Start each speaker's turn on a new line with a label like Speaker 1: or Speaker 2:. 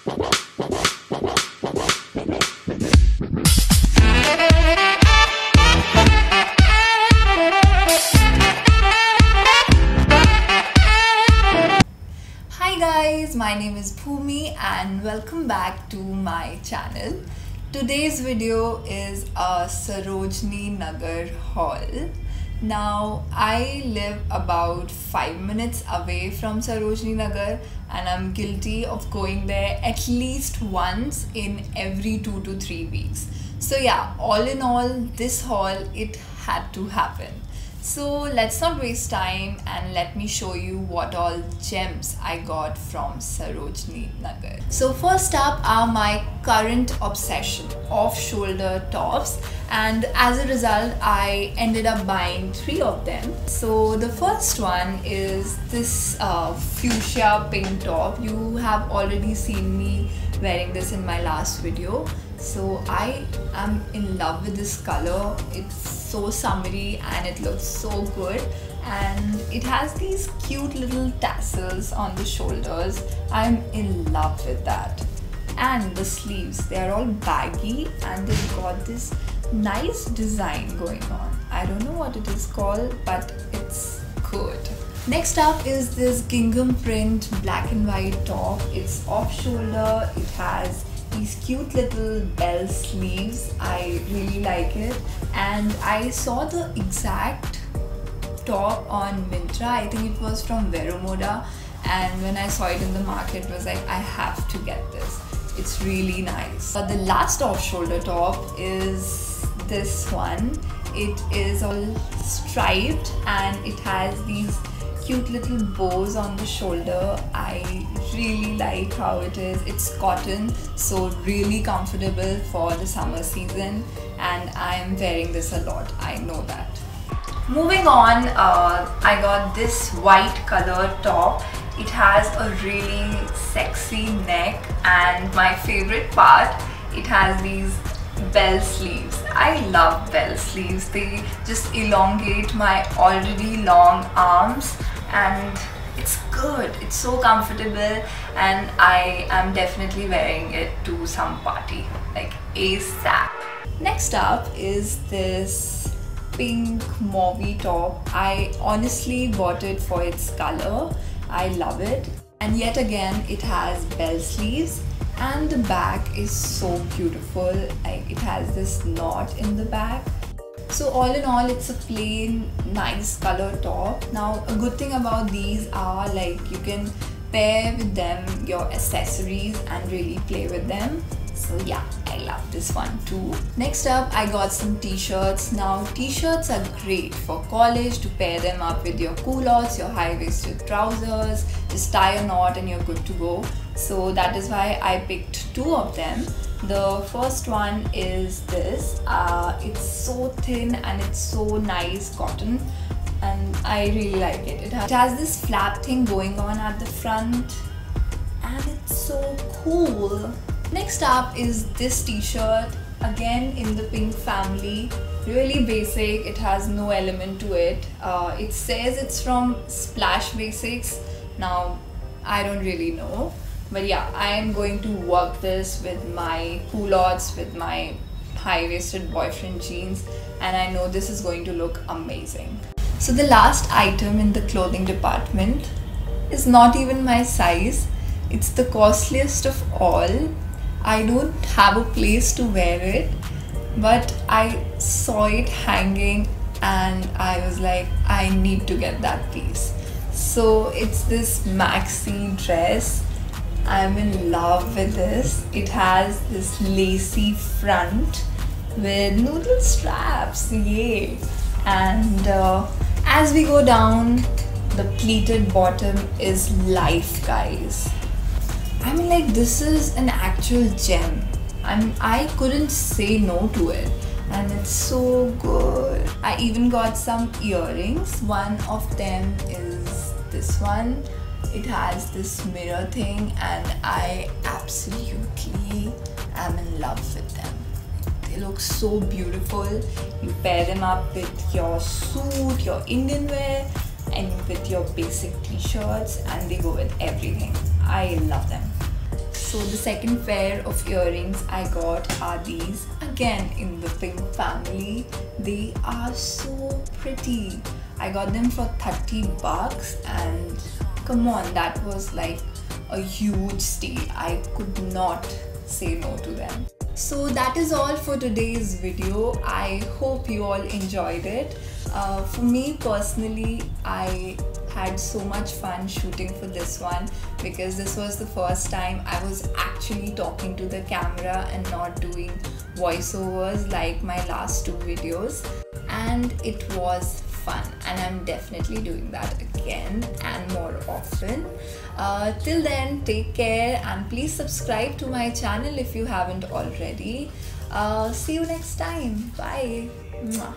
Speaker 1: Hi guys, my name is Bhumi and welcome back to my channel. Today's video is a Sarojini Nagar haul. Now I live about 5 minutes away from Sarojini Nagar and I'm guilty of going there at least once in every 2 to 3 weeks. So yeah, all in all, this haul, it had to happen. So let's not waste time and let me show you what all gems I got from Sarojini Nagar. So first up are my current obsession, off-shoulder tops, and as a result I ended up buying 3 of them. So the first one is this fuchsia pink top. You have already seen me wearing this in my last video. So I am in love with this color. It's so summery and it looks so good, and it has these cute little tassels on the shoulders. I'm in love with that. And the sleeves, they are all baggy and they've got this nice design going on. I don't know what it is called, but it's good. Next up is this gingham print black and white top. It's off shoulder. It has these cute little bell sleeves. I really like it, and I saw the exact top on Myntra. I think it was from Veromoda, and when I saw it in the market, it was like, I have to get this. It's really nice. But the last off-shoulder top is this one. It is all striped and it has these cute little bows on the shoulder. I really like how it is. It's cotton, so really comfortable for the summer season, and I'm wearing this a lot. I know that. Moving on, I got this white color top. It has a really sexy neck, and my favorite part, it has these bell sleeves. I love bell sleeves. They just elongate my already long arms, and it's good. It's so comfortable, and I am definitely wearing it to some party, like ASAP. Next up is this pink mauve top. I honestly bought it for its color. I love it, and yet again it has bell sleeves, and the back is so beautiful. Like, it has this knot in the back. So all in all, it's a plain nice color top. Now a good thing about these are, like, you can pair with them your accessories and really play with them. So yeah, I love this one too. Next up, I got some t-shirts. Now t-shirts are great for college, to pair them up with your culottes, your high-waisted trousers. Just tie a knot and you're good to go. So that is why I picked 2 of them. The first one is this. It's so thin and it's so nice cotton, and I really like it. It has this flap thing going on at the front, and it's so cool. Next up is this t-shirt, again in the pink family. Really basic. It has no element to it. It says it's from Splash Basics. Now I don't really know, but yeah, I am going to work this with my culottes, with my high-waisted boyfriend jeans, and I know this is going to look amazing. So the last item in the clothing department is not even my size. It's the costliest of all. I don't have a place to wear it, but I saw it hanging and I was like, I need to get that piece. So it's this maxi dress. I'm in love with this. It has this lacy front with noodle straps, yay! And as we go down, the pleated bottom is life, guys. I mean, like, this is an actual gem. I couldn't say no to it, and it's so good. I even got some earrings. One of them is this one. It has this mirror thing, and I absolutely am in love with them. They look so beautiful. You pair them up with your suit, your Indian wear, and with your basic t-shirts, and they go with everything. I love them. So the second pair of earrings I got are these, again in the pink family. They are so pretty. I got them for 30 bucks and come on, that was like a huge steal. I could not say no to them. So that is all for today's video. I hope you all enjoyed it. For me personally, I had so much fun shooting for this one because this was the first time I was actually talking to the camera and not doing voiceovers like my last two videos, and it was fun, and I'm definitely doing that again and more often. Till then, take care and please subscribe to my channel if you haven't already. See you next time. Bye. Mwah.